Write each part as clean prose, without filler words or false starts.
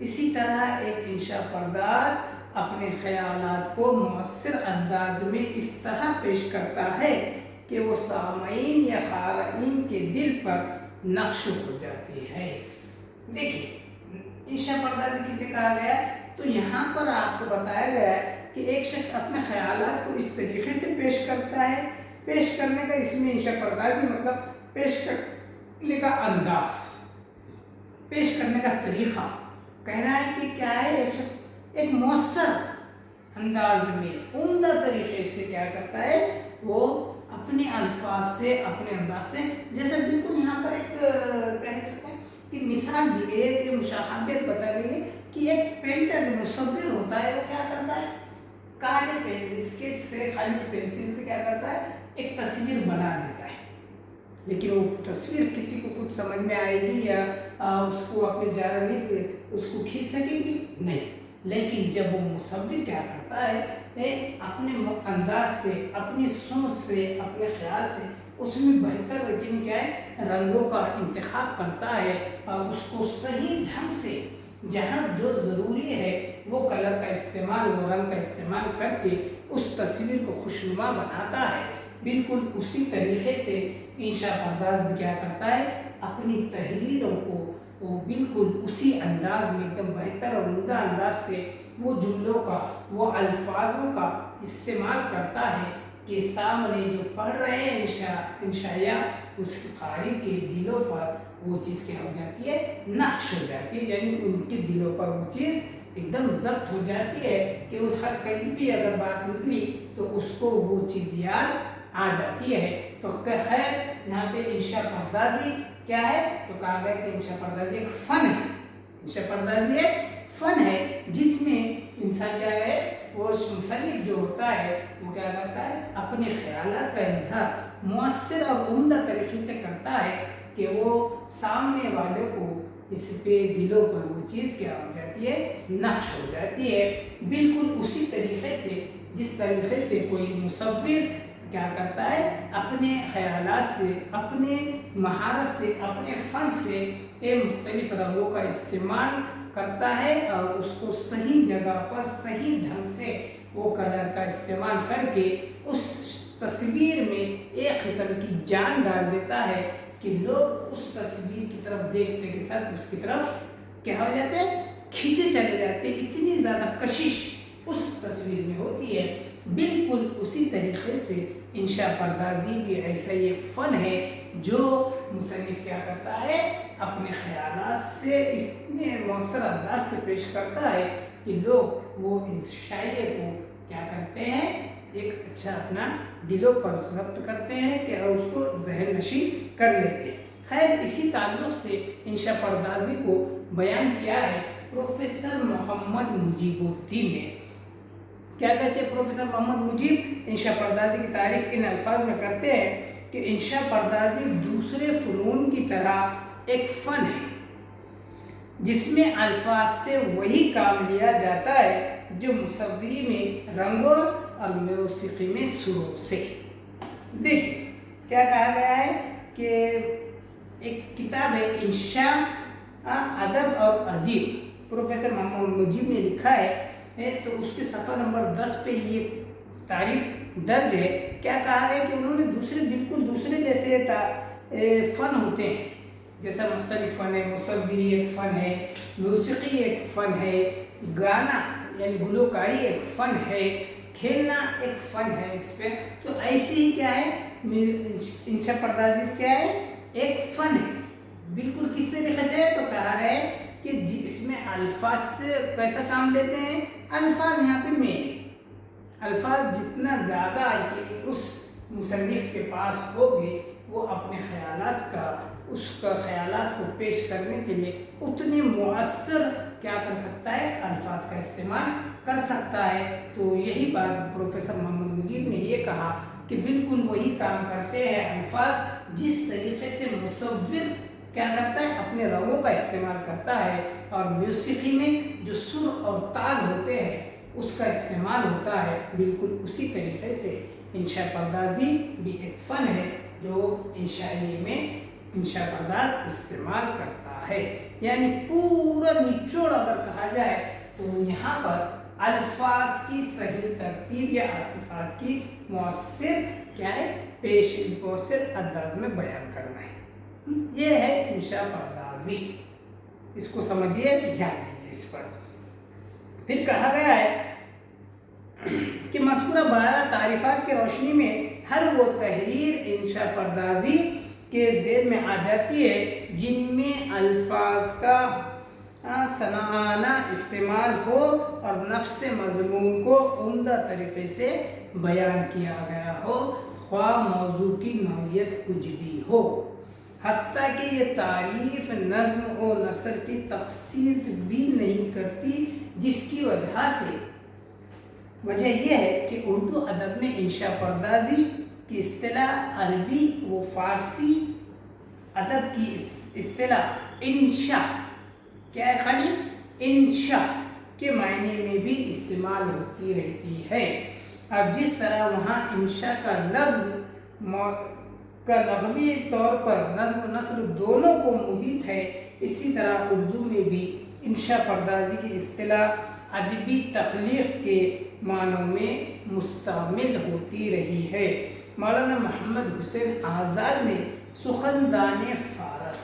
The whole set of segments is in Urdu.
اسی طرح ایک انشاء پرداز اپنے خیالات کو مؤثر انداز میں اس طرح پیش کرتا ہے کہ وہ سامعین یا قارئین کے دل پر نقش ہو جاتی ہے۔ دیکھیے انشاء پردازی کسے کہا گیا ہے؟ تو یہاں پر آپ کو بتایا گیا ہے کہ ایک شخص اپنے خیالات کو اس طریقے سے پیش کرتا ہے، پیش کرنے کا اس میں انشاء پردازی مطلب پیش کرنے کا انداز، پیش کرنے کا طریقہ، کہنا ہے کہ کیا ہے ایک شخص ایک مؤثر انداز میں عمدہ طریقے سے کیا کرتا ہے، وہ اپنے الفاظ سے اپنے انداز سے، جیسے بالکل یہاں پر ایک کہہ سکتے ہیں کہ مثال دی گئی ہے کہ مشابہت بتا گئی ہے کہ ایک پینٹر مصور ہوتا ہے، وہ کیا کرتا ہے کالے پینسل اسکیچ سے، خالی پینسل سے کیا کرتا ہے ایک تصویر بنا دیتا ہے، لیکن وہ تصویر کسی کو کچھ سمجھ میں آئے گی یا اس کو اپنی جانب اس کو کھینچ سکے گی نہیں، لیکن جب وہ مصور کیا کرتا ہے اپنے انداز سے، اپنی سوچ سے، اپنے خیال سے اس میں بہتر یقین کیا ہے رنگوں کا انتخاب کرتا ہے اور اس کو صحیح ڈھنگ سے جہاں جو ضروری ہے وہ کلر کا استعمال، وہ رنگ کا استعمال کر کے اس تصویر کو خوشنما بناتا ہے۔ بالکل اسی طریقے سے انشاء پرداز بھی کیا کرتا ہے اپنی تحریروں کو وہ بالکل اسی انداز میں ایک دم بہتر اور عمدہ انداز سے وہ جملوں کا، وہ الفاظوں کا استعمال کرتا ہے کہ سامنے جو پڑھ رہے ہیں انشائیہ اس قاری کے دلوں پر وہ چیز کیا ہو جاتی ہے نقش ہو جاتی ہے، یعنی ان کے دلوں پر وہ چیز ایک دم ضبط ہو جاتی ہے کہ وہ ہر کہیں بھی اگر بات نکلی تو اس کو وہ چیز یاد آ جاتی ہے۔ تو خیر یہاں پہ انشاء پردازی کیا ہے تو کہا گیا کہ انشاء پردازی ایک فن ہے، انشاء پردازی ایک فن ہے جس میں انسان کیا ہے وہ مصنف جو ہوتا ہے وہ کیا کرتا ہے اپنے خیالات کا اظہار مؤثر اور عمدہ طریقے سے کرتا ہے کہ وہ سامنے والے کو اس پہ دلوں پر وہ چیز کیا ہو جاتی ہے نقش ہو جاتی ہے۔ بالکل اسی طریقے سے جس طریقے سے کوئی مصور کیا کرتا ہے اپنے خیالات سے، اپنے مہارت سے، اپنے فن سے مختلف رنگوں کا استعمال کرتا ہے اور اس کو صحیح جگہ پر صحیح ڈھنگ سے وہ کلر کا استعمال کر کے اس تصویر میں ایک قسم کی جان ڈال دیتا ہے کہ لوگ اس تصویر کی طرف دیکھتے کے ساتھ اس کی طرف کیا ہو جاتے ہیں کھینچے چلے جاتے ہیں، اتنی زیادہ کشش اس تصویر میں ہوتی ہے۔ بالکل اسی طریقے سے انشاء پردازی بھی ایسا ہی ایک فن ہے جو مصنف کیا کرتا ہے اپنے خیالات سے اتنے مؤثر انداز سے پیش کرتا ہے کہ لوگ وہ انشائیے کو کیا کرتے ہیں ایک اچھا اپنا دلوں پر ضبط کرتے ہیں کہ اس کو ذہن نشین کر لیتے ہیں۔ خیر اسی تعلق سے انشاء پردازی کو بیان کیا ہے پروفیسر محمد مجیب الدین نے۔ کیا کہتے ہیں پروفیسر محمد مجیب انشاء پردازی کی تعریف ان الفاظ میں کرتے ہیں کہ انشاء پردازی دوسرے فنون کی طرح ایک فن ہے جس میں الفاظ سے وہی کام لیا جاتا ہے جو مصوری میں رنگوں اور موسیقی میں سروں سے۔ دیکھیں کیا کہا گیا ہے کہ ایک کتاب ہے انشاء ادب اور ادیب، پروفیسر محمد مجیب نے لکھا ہے تو اس کے صفحہ نمبر 10 پہ یہ تعریف درج ہے۔ کیا کہا ہے کہ انہوں نے بالکل دوسرے جیسے فن ہوتے ہیں، جیسا مختلف فن ہے، مصوری ایک فن ہے، موسیقی ایک فن ہے، گانا یعنی گلوکاری ایک فن ہے، کھیلنا ایک فن ہے اس پہ، تو ایسے ہی کیا ہے انشاء پردازی کیا ہے ایک فن ہے۔ بالکل کس طریقے سے تو کہا ہے کہ اس میں الفاظ سے کیسا کام لیتے ہیں، الفاظ یہاں پہ الفاظ جتنا زیادہ اس مصنف کے پاس ہوگے وہ اپنے خیالات کو پیش کرنے کے لیے اتنے مؤثر کیا کر سکتا ہے الفاظ کا استعمال کر سکتا ہے۔ تو یہی بات پروفیسر محمد مجیب نے یہ کہا کہ بالکل وہی کام کرتے ہیں الفاظ جس طریقے سے مصور کیا کرتا ہے اپنے رنگوں کا استعمال کرتا ہے اور موسیقی میں جو سر اور تال ہوتے ہیں اس کا استعمال ہوتا ہے، بالکل اسی طریقے سے انشاء پردازی بھی ایک فن ہے جو انشائیے میں انشاء پرداز استعمال کرتا ہے۔ یعنی پورا نچوڑ اگر کہا جائے تو یہاں پر الفاظ کی صحیح ترتیب یا الفاظ کی مؤثر کیا ہے مؤثر انداز میں بیان کرنا ہے، یہ ہے انشاء پردازی۔ اس کو سمجھیے، دھیان دیجیے اس پر۔ پھر کہا گیا ہے کہ مذکورہ 12 تعریفات کی روشنی میں ہر وہ تحریر انشاء پردازی کے ذیل میں آ جاتی ہے جن میں الفاظ کا صنعانہ استعمال ہو اور نفس مضمون کو عمدہ طریقے سے بیان کیا گیا ہو، خواہ موضوع کی نوعیت کچھ بھی ہو، حتیٰ کہ یہ تعریف نظم و نثر کی تخصیص بھی نہیں کرتی، جس کی وجہ یہ ہے کہ اردو ادب میں انشاء پردازی کی اصطلاح عربی و فارسی ادب کی اصطلاح انشاء کیا ہے، خالی انشاء کے معنی میں بھی استعمال ہوتی رہتی ہے۔ اب جس طرح وہاں انشاء کا لفظ کا لغوی طور پر نظم و نثر دونوں کو محیط ہے، اسی طرح اردو میں بھی انشاء پردازی کی اصطلاح ادبی تخلیق کے معنوں میں مستعمل ہوتی رہی ہے۔ مولانا محمد حسین آزاد نے سخندان فارس،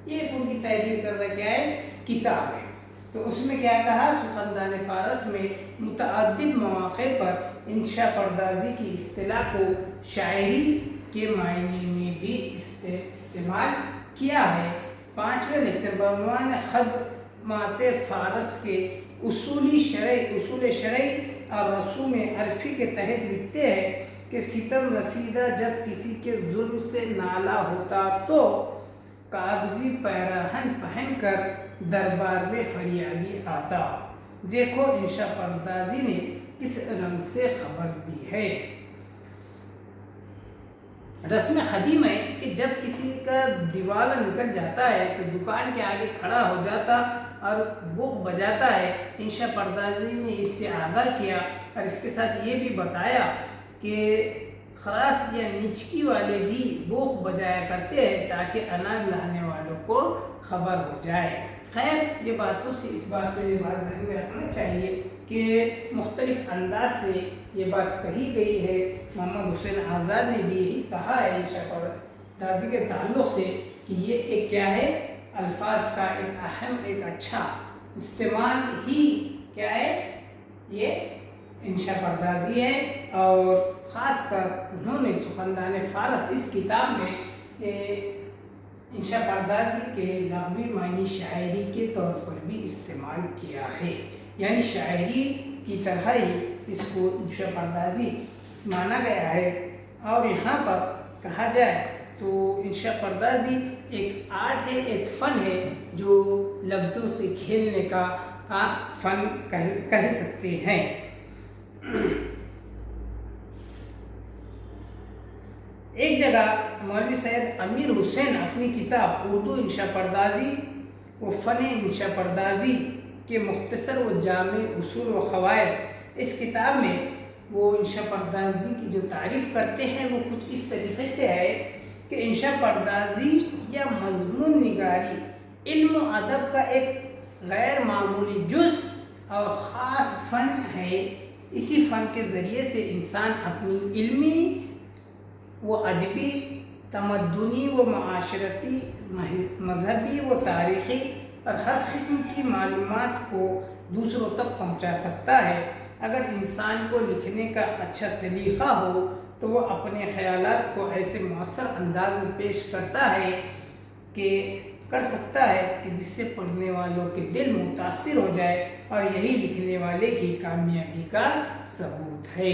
یہ ان کی تحریر کردہ کیا ہے کتاب ہے، تو اس میں کیا کہا، سخندان فارس میں متعدد مواقع پر انشاء پردازی کی اصطلاح کو شاعری کے معنی میں بھی استعمال کیا ہے۔ 5ویں لیکچر بعنوان خدمات فارس کے اصول شرعی اور رسوم عرفی کے تحت لکھتے ہیں کہ ستم رسیدہ جب کسی کے ظلم سے نالا ہوتا تو کاغذی پیراہن پہن کر دربار میں فریادی آتا، دیکھو انشاء پردازی نے کس رنگ سے خبر دی ہے۔ رسم قدیم ہے کہ جب کسی کا دیوالا نکل جاتا ہے تو دکان کے آگے کھڑا ہو جاتا اور بوق بجاتا ہے۔ انشاء پردازی نے اس سے آگاہ کیا اور اس کے ساتھ یہ بھی بتایا کہ خراس یا نچکی والے بھی بوق بجایا کرتے ہیں تاکہ اناج لانے والوں کو خبر ہو جائے۔ خیر، یہ باتوں سے اس بات سے بات ذہن میں رکھنا چاہیے کہ مختلف انداز سے یہ بات کہی گئی ہے۔ محمد حسین آزاد نے بھی یہی کہا ہے انشاء پردازی کے تعلق سے کہ یہ ایک کیا ہے، الفاظ کا ایک اہم ایک اچھا استعمال ہی کیا ہے، یہ انشاء پردازی ہے۔ اور خاص کر انہوں نے سخندان فارس اس کتاب میں انشاء پردازی کے لغوی معنی شاعری کے طور پر بھی استعمال کیا ہے، یعنی شاعری کی طرح ہی اس کو انشاء پردازی مانا گیا ہے۔ اور یہاں پر کہا جائے تو انشاء پردازی ایک آرٹ ہے، ایک فن ہے جو لفظوں سے کھیلنے کا فن کہہ سکتے ہیں۔ ایک جگہ مولوی سید امیر حسین اپنی کتاب اردو انشاء پردازی و فن انشاء پردازی کے مختصر و جامع اصول و قواعد، اس کتاب میں وہ انشاء پردازی کی جو تعریف کرتے ہیں وہ کچھ اس طریقے سے ہے کہ انشاء پردازی یا مضمون نگاری علم و ادب کا ایک غیر معمولی جز اور خاص فن ہے۔ اسی فن کے ذریعے سے انسان اپنی علمی و ادبی، تمدنی و معاشرتی، مذہبی و تاریخی اور ہر قسم کی معلومات کو دوسروں تک پہنچا سکتا ہے۔ اگر انسان کو لکھنے کا اچھا سلیقہ ہو تو وہ اپنے خیالات کو ایسے مؤثر انداز میں پیش کر سکتا ہے کہ جس سے پڑھنے والوں کے دل متاثر ہو جائے، اور یہی لکھنے والے کی کامیابی کا ثبوت ہے۔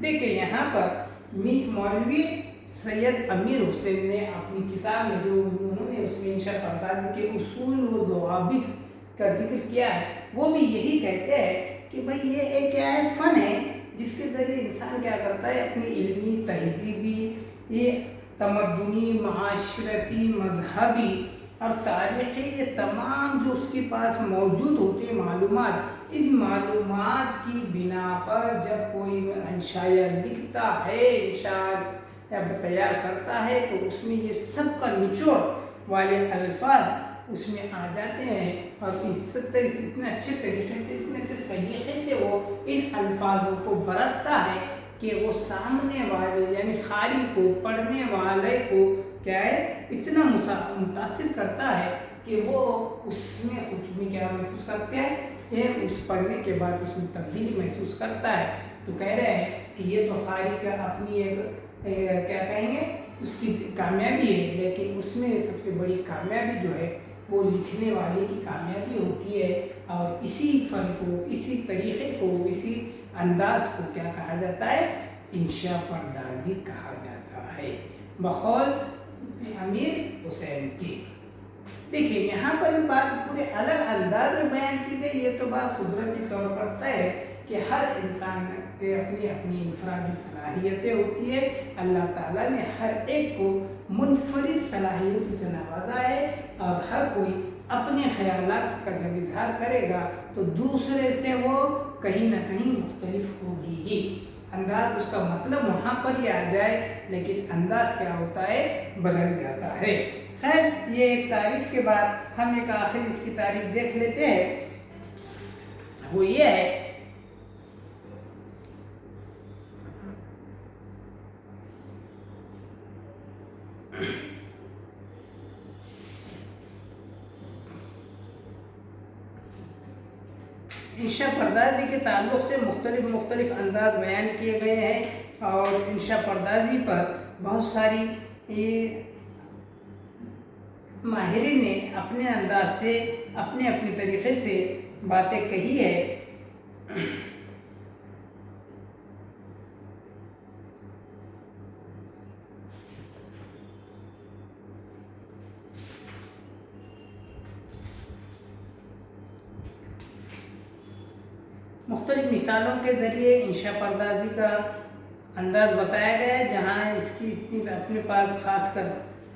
دیکھیں یہاں پر مولوی سید امیر حسین نے اپنی کتاب میں جو انہوں نے اس میں انشاء پردازی کے اصول و ضوابط کا ذکر کیا ہے، وہ بھی یہی کہتے ہیں کہ بھئی یہ ایک کیا ہے، فن ہے جس کے ذریعے انسان کیا کرتا ہے، اپنی علمی، تہذیبی، یہ تمدنی، معاشرتی، مذہبی اور تاریخی، یہ تمام جو اس کے پاس موجود ہوتے ہیں معلومات، ان معلومات کی بنا پر جب کوئی انشاء لکھتا ہے، انشاء تیار کرتا ہے، تو اس میں یہ سب کا نچوڑ والے الفاظ اس میں آ جاتے ہیں اور اتنے اچھے طریقے سے اتنے اچھے سلیقے سے وہ ان الفاظوں کو برتتا ہے کہ وہ سامنے والے یعنی قاری کو پڑھنے والے کو کیا ہے اتنا متاثر کرتا ہے کہ وہ اس میں خود میں کیا محسوس کرتے ہیں کہ اس پڑھنے کے بعد اس میں تبدیلی محسوس کرتا ہے. تو کہہ رہے ہیں کہ یہ تو قاری کا اپنی ایک کیا کہیں گے اس کی کامیابی ہے، لیکن اس میں سب سے بڑی کامیابی جو ہے وہ لکھنے والے کی کامیابی ہوتی ہے. اور اسی فن کو، اسی طریقے کو، اسی انداز کو کیا کہا جاتا ہے؟ انشاء پردازی کہا جاتا ہے بقول امیر حسین کی. دیکھیے یہاں پر بات پورے الگ انداز میں بیان کی گئی. یہ تو بات قدرتی طور پر طے ہے کہ ہر انسان کے اپنی اپنی انفرادی صلاحیتیں ہوتی ہے. اللہ تعالیٰ نے ہر ایک کو منفرد صلاحیتوں سے نوازا ہے اور ہر کوئی اپنے خیالات کا جب اظہار کرے گا تو دوسرے سے وہ کہیں نہ کہیں مختلف ہوگی ہی. انداز اس کا مطلب وہاں پر ہی آ جائے لیکن انداز کیا ہوتا ہے؟ بدل جاتا ہے. خیر یہ ایک تعریف کے بعد ہم ایک آخری اس کی تعریف دیکھ لیتے ہیں. وہ یہ ہے انشاء پردازی کے تعلق سے مختلف انداز بیان کیے گئے ہیں اور انشاء پردازی پر بہت ساری ماہرین نے اپنے انداز سے اپنے طریقے سے باتیں کہی ہے. مختلف مثالوں کے ذریعے انشاء پردازی کا انداز بتایا گیا ہے جہاں اس کی اپنے پاس خاص کر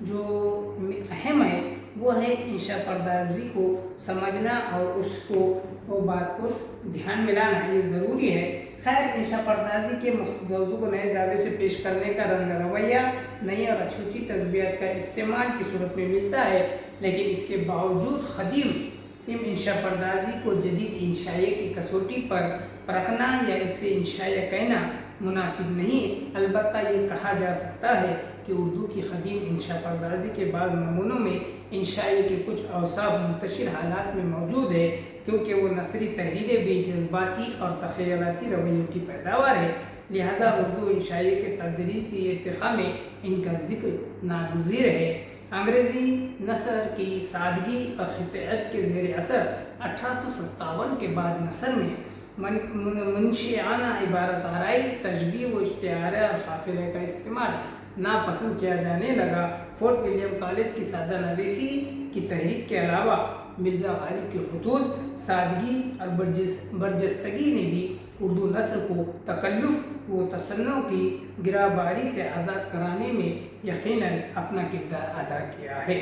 جو اہم ہے وہ ہے انشاء پردازی کو سمجھنا اور اس کو وہ بات کو دھیان میں لانا، یہ ضروری ہے. خیر انشاء پردازی کے موضوع کو نئے زاویے سے پیش کرنے کا رنگ رویہ نئی اور اچھوتی تجزیات کا استعمال کی صورت میں ملتا ہے، لیکن اس کے باوجود قدیم انشاء پردازی کو جدید انشائیہ کی کسوٹی پر پرکھنا یا اسے انشائیہ کہنا مناسب نہیں. البتہ یہ کہا جا سکتا ہے کہ اردو کی قدیم انشاء پردازی کے بعض نمونوں میں انشائیہ کے کچھ اوصاف منتشر حالات میں موجود ہے کیونکہ وہ نثری تحریریں بھی جذباتی اور تخیلاتی رویوں کی پیداوار ہے. لہذا اردو انشائیہ کے تدریجی ارتقاء میں ان کا ذکر ناگزیر ہے. انگریزی نثر کی سادگی اور خطیت کے زیر اثر 1857 کے بعد نثر میں منشیانہ عبارت آرائی، تشبیہ و اشتعارہ اور قافیہ کا استعمال ناپسند کیا جانے لگا. فورٹ ولیم کالج کی سادہ نویسی کی تحریک کے علاوہ مرزا غالب کے خطوط، سادگی اور برجستگی نے بھی اردو نثر کو تکلف و تصنع کی گراباری سے آزاد کرانے میں یقیناً اپنا کردار ادا کیا ہے.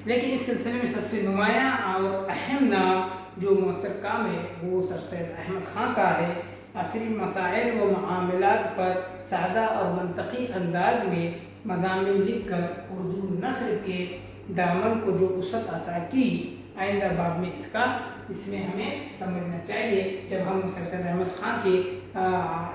لیکن اس سلسلے میں سب سے نمایاں اور اہم نام جو مؤثر کام ہے وہ سر سید احمد خان کا ہے. عصری مسائل و معاملات پر سادہ اور منطقی انداز میں مضامین لکھ کر اردو نثر کے دامن کو جو وسعت عطا کی، آئندہ باب میں اس میں ہمیں سمجھنا چاہیے. جب ہم سر سید احمد خان کے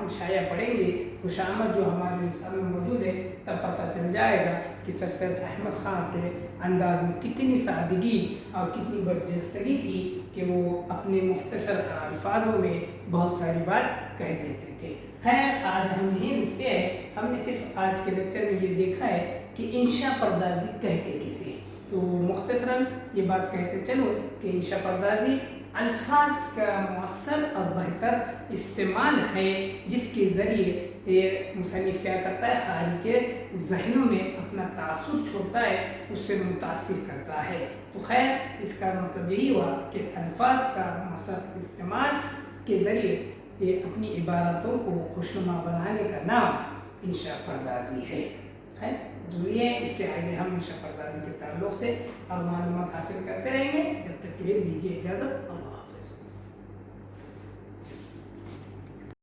انشائیہ پڑھیں گے، خوشامد جو ہمارے نصاب میں موجود ہے، تب پتہ چل جائے گا کہ سر سید احمد خان کے انداز میں کتنی سادگی اور کتنی برجستگی تھی کہ وہ اپنے مختصر الفاظوں میں بہت ساری بات کہہ دیتے تھے. خیر آج ہم یہیں رکتے ہیں. ہم نے صرف آج کے لیکچر میں یہ دیکھا ہے کہ انشاء پردازی کہتے کسے. تو مختصراً یہ بات کہتے چلو کہ انشاء پردازی الفاظ کا مؤثر اور بہتر استعمال ہے جس کے ذریعے یہ مصنف کیا کرتا ہے، قاری کے ذہنوں میں اپنا تاثر چھوڑتا ہے، اس سے متاثر کرتا ہے. تو خیر اس کا مطلب یہی ہوا کہ الفاظ کا مؤثر استعمال کے ذریعے یہ اپنی عبارتوں کو خوشنما بنانے کا نام انشاء پردازی ہے. خیر ضروری ہے اس کے آگے ہم انشاء پردازی کے تعلق سے اور معلومات حاصل کرتے رہیں گے. جب تک کے لیے دیجیے اجازت.